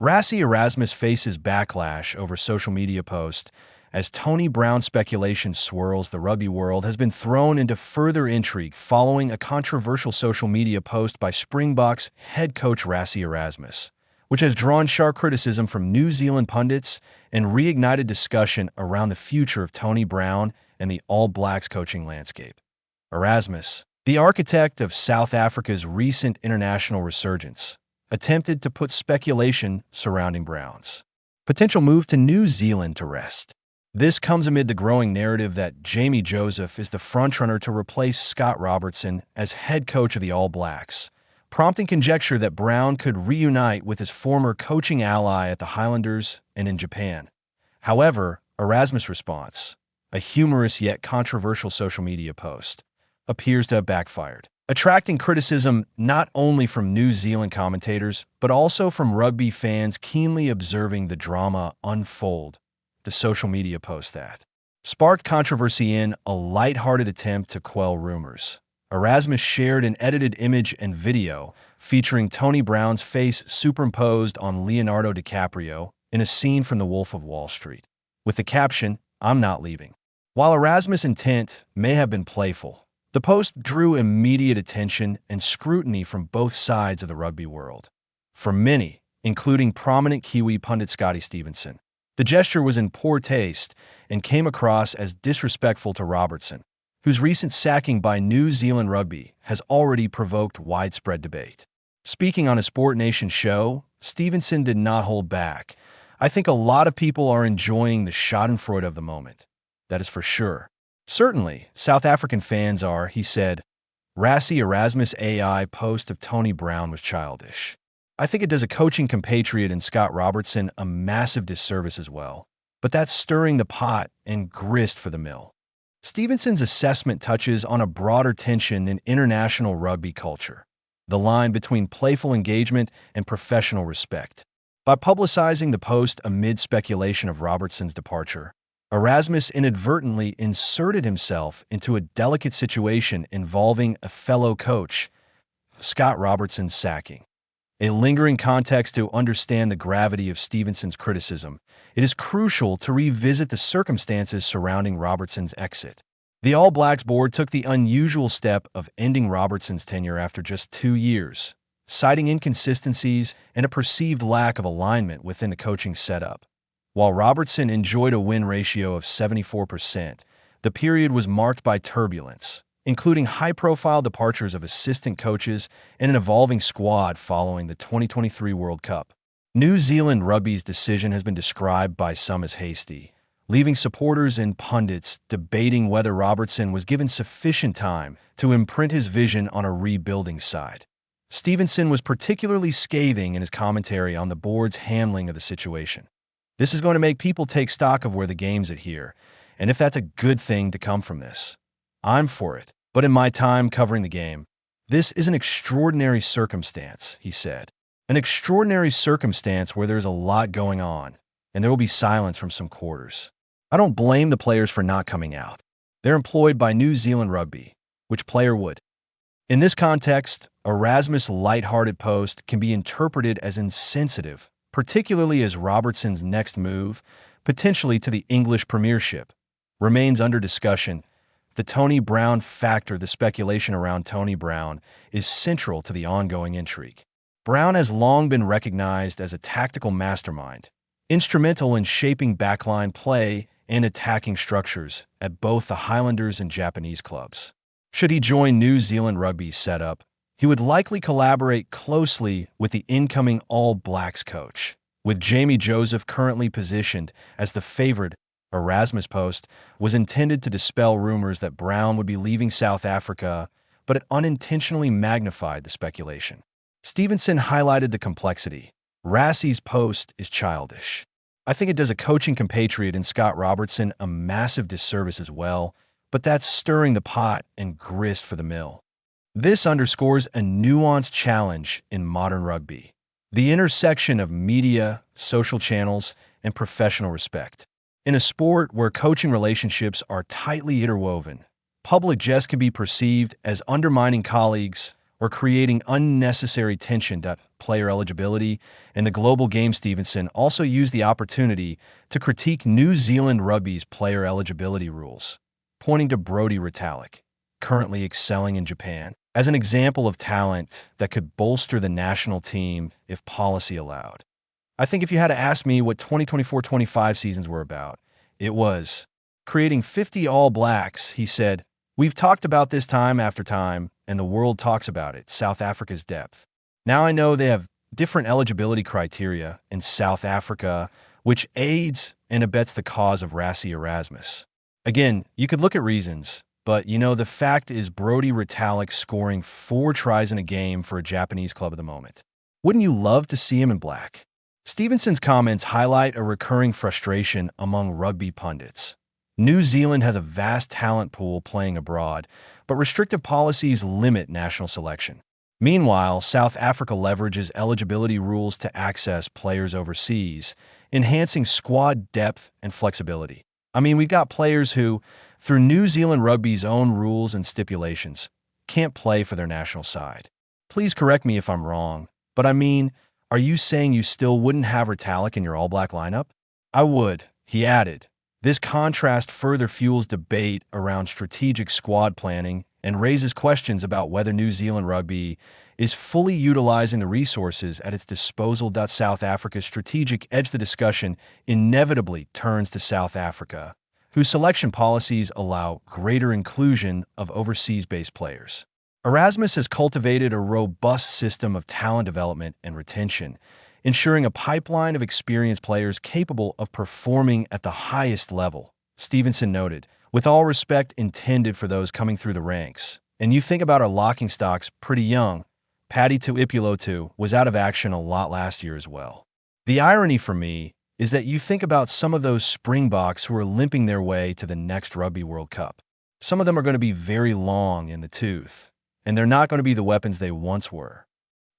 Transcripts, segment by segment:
Rassie Erasmus faces backlash over social media posts as Tony Brown speculation swirls the rugby world has been thrown into further intrigue following a controversial social media post by Springboks head coach Rassie Erasmus, which has drawn sharp criticism from New Zealand pundits and reignited discussion around the future of Tony Brown and the All Blacks coaching landscape. Erasmus, the architect of South Africa's recent international resurgence, attempted to put speculation surrounding Brown's potential move to New Zealand to rest. This comes amid the growing narrative that Jamie Joseph is the frontrunner to replace Scott Robertson as head coach of the All Blacks, prompting conjecture that Brown could reunite with his former coaching ally at the Highlanders and in Japan. However, Erasmus' response, a humorous yet controversial social media post, appears to have backfired, attracting criticism not only from New Zealand commentators, but also from rugby fans keenly observing the drama unfold. The social media post that sparked controversy in a lighthearted attempt to quell rumors. Erasmus shared an edited image and video featuring Tony Brown's face superimposed on Leonardo DiCaprio in a scene from The Wolf of Wall Street, with the caption, "I'm not leaving." While Erasmus' intent may have been playful, the post drew immediate attention and scrutiny from both sides of the rugby world. For many, including prominent Kiwi pundit Scotty Stevenson, the gesture was in poor taste and came across as disrespectful to Robertson, whose recent sacking by New Zealand Rugby has already provoked widespread debate. Speaking on a Sport Nation show, Stevenson did not hold back. "I think a lot of people are enjoying the schadenfreude of the moment. That is for sure. Certainly, South African fans are," he said. Rassie Erasmus' AI post of Tony Brown was childish. "I think it does a coaching compatriot in Scott Robertson a massive disservice as well. But that's stirring the pot and grist for the mill." Stevenson's assessment touches on a broader tension in international rugby culture, the line between playful engagement and professional respect. By publicizing the post amid speculation of Robertson's departure, Erasmus inadvertently inserted himself into a delicate situation involving a fellow coach, Scott Robertson's sacking. A lingering context to understand the gravity of Stevenson's criticism, it is crucial to revisit the circumstances surrounding Robertson's exit. The All Blacks board took the unusual step of ending Robertson's tenure after just 2 years, citing inconsistencies and a perceived lack of alignment within the coaching setup. While Robertson enjoyed a win ratio of 74%, the period was marked by turbulence, including high-profile departures of assistant coaches and an evolving squad following the 2023 World Cup. New Zealand Rugby's decision has been described by some as hasty, leaving supporters and pundits debating whether Robertson was given sufficient time to imprint his vision on a rebuilding side. Stevenson was particularly scathing in his commentary on the board's handling of the situation. "This is going to make people take stock of where the game's at here, and if that's a good thing to come from this, I'm for it. But in my time covering the game, this is an extraordinary circumstance," he said. "An extraordinary circumstance where there's a lot going on, and there will be silence from some quarters. I don't blame the players for not coming out. They're employed by New Zealand Rugby. Which player would?" In this context, Erasmus' lighthearted post can be interpreted as insensitive, particularly as Robertson's next move, potentially to the English Premiership, remains under discussion. The Tony Brown factor, the speculation around Tony Brown, is central to the ongoing intrigue. Brown has long been recognized as a tactical mastermind, instrumental in shaping backline play and attacking structures at both the Highlanders and Japanese clubs. Should he join New Zealand Rugby's setup, he would likely collaborate closely with the incoming All Blacks coach, with Jamie Joseph currently positioned as the favored. Erasmus' post was intended to dispel rumors that Brown would be leaving South Africa, but it unintentionally magnified the speculation. Stevenson highlighted the complexity. Rassie's post is childish. "I think it does a coaching compatriot in Scott Robertson a massive disservice as well, but that's stirring the pot and grist for the mill." This underscores a nuanced challenge in modern rugby: the intersection of media, social channels, and professional respect. In a sport where coaching relationships are tightly interwoven, public jest can be perceived as undermining colleagues, or creating unnecessary tension. Player eligibility and the global game. Stevenson also used the opportunity to critique New Zealand Rugby's player eligibility rules, pointing to Brodie Retallick, currently excelling in Japan, as an example of talent that could bolster the national team if policy allowed. I think if you had to ask me what 2024-25 seasons were about, it was creating 50 All Blacks. He said, "We've talked about this time after time, and the world talks about it, South Africa's depth. Now I know they have different eligibility criteria in South Africa, which aids and abets the cause of Rassie Erasmus." Again, you could look at reasons, but the fact is Brodie Retallick scoring 4 tries in a game for a Japanese club at the moment. Wouldn't you love to see him in black? Stevenson's comments highlight a recurring frustration among rugby pundits. New Zealand has a vast talent pool playing abroad, but restrictive policies limit national selection. Meanwhile, South Africa leverages eligibility rules to access players overseas, enhancing squad depth and flexibility. We've got players who, through New Zealand Rugby's own rules and stipulations, can't play for their national side. Please correct me if I'm wrong, but are you saying you still wouldn't have Retallick in your All Black lineup? I would, he added. This contrast further fuels debate around strategic squad planning and raises questions about whether New Zealand Rugby is fully utilizing the resources at its disposal. South Africa's strategic edge. The discussion inevitably turns to South Africa, whose selection policies allow greater inclusion of overseas-based players. Erasmus has cultivated a robust system of talent development and retention, ensuring a pipeline of experienced players capable of performing at the highest level. Stevenson noted, with all respect intended for those coming through the ranks, and you think about our locking stocks pretty young, Paddy Tuipulotu was out of action a lot last year as well. The irony for me is that you think about some of those Springboks who are limping their way to the next Rugby World Cup. Some of them are going to be very long in the tooth, and they're not going to be the weapons they once were.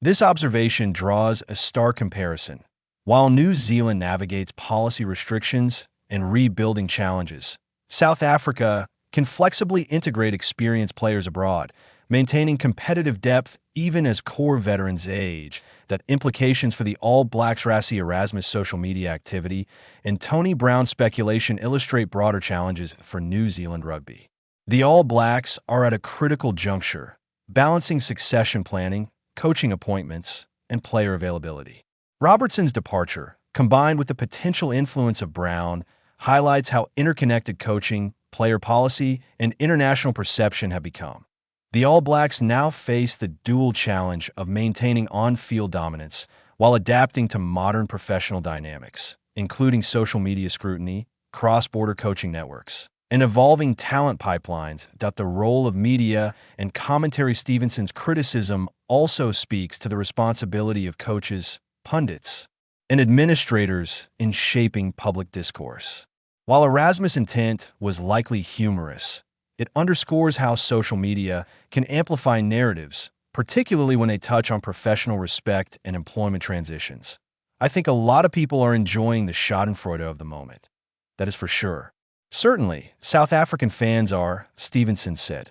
This observation draws a stark comparison. While New Zealand navigates policy restrictions and rebuilding challenges, South Africa can flexibly integrate experienced players abroad, maintaining competitive depth even as core veterans age. That implications for the All Blacks. Rassie Erasmus' social media activity and Tony Brown speculation illustrate broader challenges for New Zealand Rugby. The All Blacks are at a critical juncture, balancing succession planning, coaching appointments, and player availability. Robertson's departure, combined with the potential influence of Brown, highlights how interconnected coaching, player policy, and international perception have become. The All Blacks now face the dual challenge of maintaining on-field dominance while adapting to modern professional dynamics, including social media scrutiny, cross-border coaching networks, and evolving talent pipelines. The role of media and commentary. Stevenson's criticism also speaks to the responsibility of coaches, pundits, and administrators in shaping public discourse. While Erasmus' intent was likely humorous, it underscores how social media can amplify narratives, particularly when they touch on professional respect and employment transitions. I think a lot of people are enjoying the schadenfreude of the moment. That is for sure. Certainly, South African fans are, Stevenson said.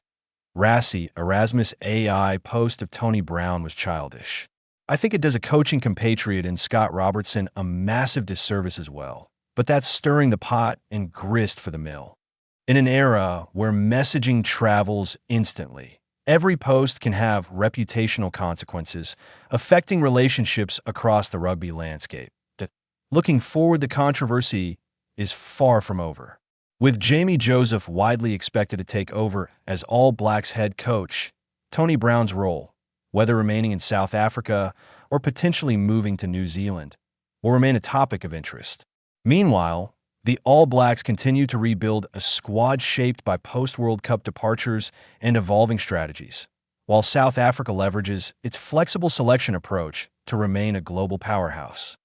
Rassie Erasmus' AI post of Tony Brown was childish. I think it does a coaching compatriot in Scott Robertson a massive disservice as well. But that's stirring the pot and grist for the mill. In an era where messaging travels instantly, every post can have reputational consequences, affecting relationships across the rugby landscape. Looking forward, the controversy is far from over. With Jamie Joseph widely expected to take over as All Blacks head coach, Tony Brown's role, whether remaining in South Africa or potentially moving to New Zealand, will remain a topic of interest. Meanwhile, the All Blacks continue to rebuild a squad shaped by post-World Cup departures and evolving strategies, while South Africa leverages its flexible selection approach to remain a global powerhouse.